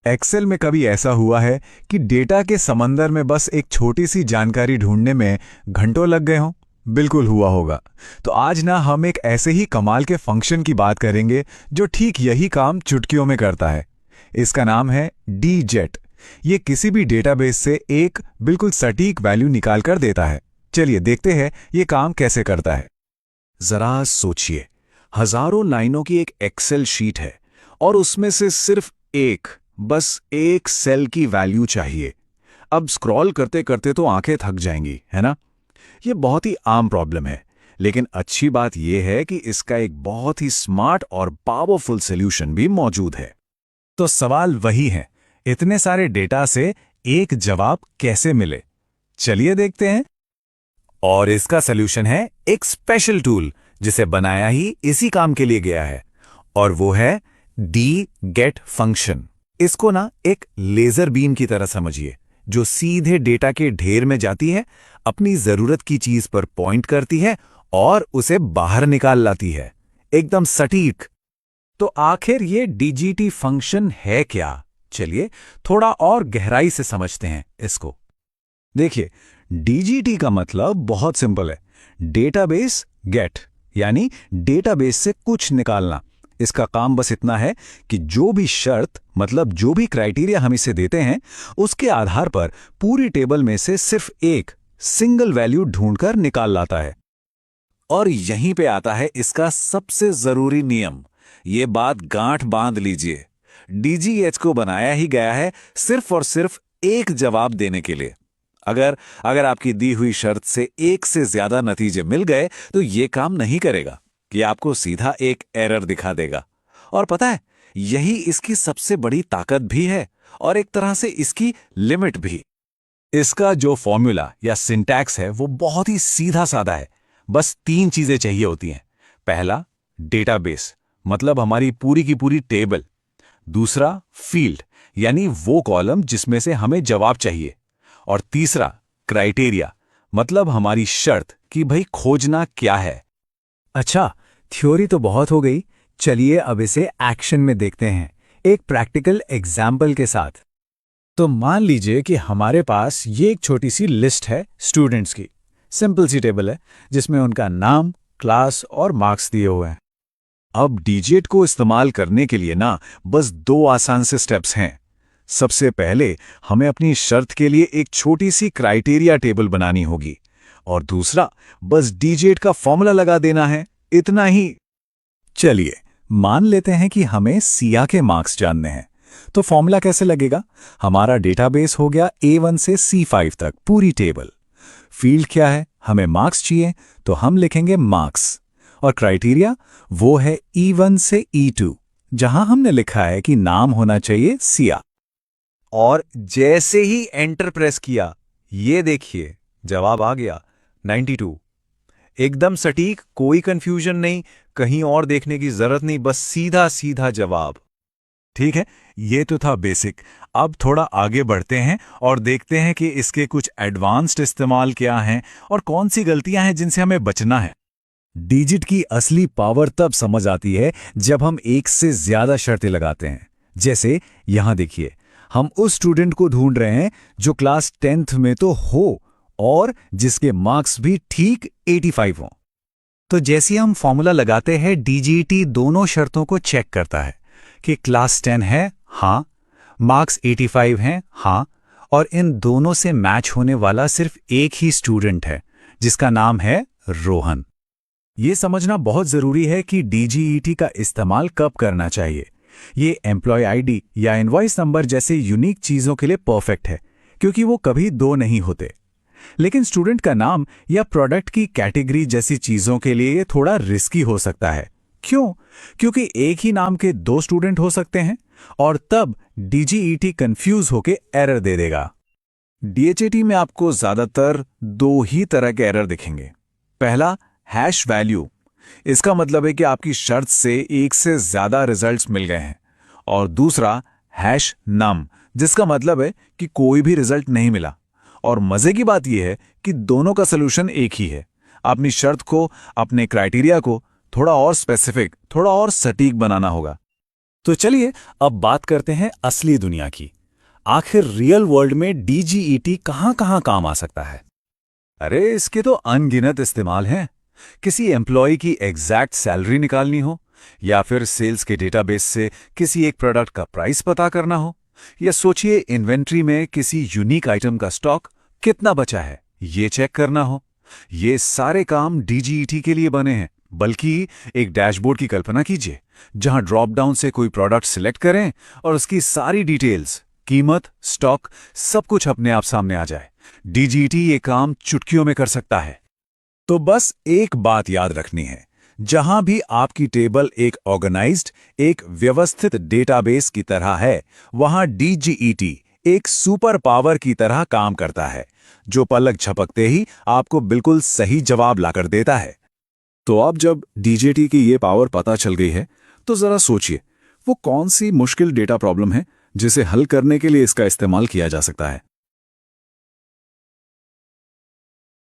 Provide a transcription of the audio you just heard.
Excel में कभी ऐसा हुआ है कि डेटा के समंदर में बस एक छोटी सी जानकारी ढूंढने में घंटों लग गए हों? बिल्कुल हुआ होगा। तो आज ना हम एक ऐसे ही कमाल के फंक्शन की बात करेंगे जो ठीक यही काम चुटकियों में करता है। इसका नाम है dget। ये किसी भी डेटाबेस से एक बिल्कुल सटीक वैल्यू निकाल कर देता है। चलिए देखते हैं ये काम कैसे करता है। जरा सोचिए, हजारों लाइनों की एक एक्सेल शीट है और उसमें से सिर्फ बस एक सेल की वैल्यू चाहिए। अब स्क्रॉल करते करते तो आंखें थक जाएंगी, है ना? ये बहुत ही आम प्रॉब्लम है, लेकिन अच्छी बात यह है कि इसका एक बहुत ही स्मार्ट और पावरफुल सॉल्यूशन भी मौजूद है। तो सवाल वही है, इतने सारे डेटा से एक जवाब कैसे मिले? चलिए देखते हैं। और इसका सॉल्यूशन है एक स्पेशल टूल जिसे बनाया ही इसी काम के लिए गया है, और वो है dget फंक्शन। इसको ना एक लेजर बीम की तरह समझिए, जो सीधे डेटा के ढेर में जाती है, अपनी जरूरत की चीज पर पॉइंट करती है और उसे बाहर निकाल लाती है, एकदम सटीक। तो आखिर ये dgt फंक्शन है क्या? चलिए थोड़ा और गहराई से समझते हैं इसको। देखिए, dgt का मतलब बहुत सिंपल है, डेटाबेस गेट, यानी डेटाबेस से कुछ निकालना। इसका काम बस इतना है कि जो भी शर्त मतलब जो भी क्राइटेरिया हम इसे देते हैं, उसके आधार पर पूरी टेबल में से सिर्फ एक सिंगल वैल्यू ढूंढकर निकाल लाता है। और यहीं पे आता है इसका सबसे जरूरी नियम। ये बात गांठ बांध लीजिए, dget को बनाया ही गया है सिर्फ और सिर्फ एक जवाब देने के लिए। अगर आपकी दी हुई शर्त से एक से ज्यादा नतीजे मिल गए तो ये काम नहीं करेगा, कि आपको सीधा एक एरर दिखा देगा। और पता है, यही इसकी सबसे बड़ी ताकत भी है और एक तरह से इसकी लिमिट भी। इसका जो फॉर्मूला या सिंटैक्स है वो बहुत ही सीधा साधा है। बस 3 चीजें चाहिए होती हैं। पहला, डेटाबेस मतलब हमारी पूरी की पूरी टेबल। दूसरा, फील्ड यानी वो कॉलम जिसमें से हमें जवाब चाहिए। और तीसरा, क्राइटेरिया मतलब हमारी शर्त कि भाई खोजना क्या है। अच्छा, थ्योरी तो बहुत हो गई। चलिए अब इसे एक्शन में देखते हैं, एक प्रैक्टिकल एग्जाम्पल के साथ। तो मान लीजिए कि हमारे पास ये एक छोटी सी लिस्ट है स्टूडेंट्स की। सिंपल सी टेबल है जिसमें उनका नाम, क्लास और मार्क्स दिए हुए हैं। अब dget को इस्तेमाल करने के लिए ना बस 2 आसान से स्टेप्स हैं। सबसे पहले हमें अपनी शर्त के लिए एक छोटी सी क्राइटेरिया टेबल बनानी होगी, और दूसरा, बस dget का फॉर्मूला लगा देना है, इतना ही। चलिए मान लेते हैं कि हमें सिया के मार्क्स जानने हैं। तो फॉर्मूला कैसे लगेगा? हमारा डेटाबेस हो गया A1 से C5 तक पूरी टेबल। फील्ड क्या है? हमें मार्क्स चाहिए तो हम लिखेंगे मार्क्स। और क्राइटेरिया वो है E1 से E2, जहां हमने लिखा है कि नाम होना चाहिए सिया। और जैसे ही एंटर प्रेस किया, ये देखिए जवाब आ गया 92। एकदम सटीक, कोई कंफ्यूजन नहीं, कहीं और देखने की जरूरत नहीं, बस सीधा सीधा जवाब। ठीक है, ये तो था बेसिक। अब थोड़ा आगे बढ़ते हैं और देखते हैं कि इसके कुछ एडवांस्ड इस्तेमाल क्या हैं और कौन सी गलतियां हैं जिनसे हमें बचना है। डिजिट की असली पावर तब समझ आती है जब हम एक से ज्यादा शर्तें लगाते हैं। जैसे यहां देखिए, हम उस स्टूडेंट को ढूंढ रहे हैं जो क्लास 10th में तो हो और जिसके मार्क्स भी ठीक 85 हों। तो जैसे हम फॉर्मूला लगाते हैं, dgt दोनों शर्तों को चेक करता है कि क्लास 10 है, हाँ, मार्क्स 85 हैं, हाँ, और इन दोनों से मैच होने वाला सिर्फ एक ही स्टूडेंट है जिसका नाम है रोहन। ये समझना बहुत जरूरी है कि dget का इस्तेमाल कब करना चाहिए। ये एम्प्लॉय आईडी या इनवॉइस नंबर जैसे यूनिक चीजों के लिए परफेक्ट है, क्योंकि वो कभी 2 नहीं होते। लेकिन स्टूडेंट का नाम या प्रोडक्ट की कैटेगरी जैसी चीजों के लिए ये थोड़ा रिस्की हो सकता है। क्यों? क्योंकि एक ही नाम के 2 स्टूडेंट हो सकते हैं और तब dget कंफ्यूज होके एरर दे देगा। DHT में आपको ज्यादातर 2 ही तरह के एरर दिखेंगे। पहला, हैश वैल्यू। इसका मतलब है कि आपकी शर्त से एक से ज्यादा रिजल्ट्स मिल गए हैं। और दूसरा, हैश नम, जिसका मतलब है कि कोई भी रिजल्ट नहीं मिला। और मजे की बात यह है कि दोनों का सलूशन एक ही है। अपनी शर्त को, अपने क्राइटेरिया को थोड़ा और स्पेसिफिक, थोड़ा और सटीक बनाना होगा। तो चलिए अब बात करते हैं असली दुनिया की। आखिर रियल वर्ल्ड में डीजीईटी कहां-कहां काम आ सकता है? अरे इसके तो अनगिनत इस्तेमाल हैं। किसी एम्प्लॉय की एग्जैक्ट सैलरी निकालनी हो, या फिर सेल्स के डेटाबेस से किसी एक प्रोडक्ट का प्राइस पता करना हो, या सोचिए इन्वेंट्री में किसी यूनिक आइटम का स्टॉक कितना बचा है ये चेक करना हो। ये सारे काम डीजीईटी के लिए बने हैं। बल्कि एक डैशबोर्ड की कल्पना कीजिए जहां ड्रॉप डाउन से कोई प्रोडक्ट सिलेक्ट करें और उसकी सारी डिटेल्स, कीमत, स्टॉक, सब कुछ अपने आप सामने आ जाए। डीजीईटी ये काम चुटकियों में कर सकता है। तो बस एक बात याद रखनी है, जहां भी आपकी टेबल एक ऑर्गेनाइज्ड, एक व्यवस्थित डेटाबेस की तरह है, वहां डीजीईटी एक सुपर पावर की तरह काम करता है, जो पलक झपकते ही आपको बिल्कुल सही जवाब लाकर देता है। तो अब जब डीजीईटी की ये पावर पता चल गई है, तो जरा सोचिए वो कौन सी मुश्किल डेटा प्रॉब्लम है जिसे हल करने के लिए इसका इस्तेमाल किया जा सकता है।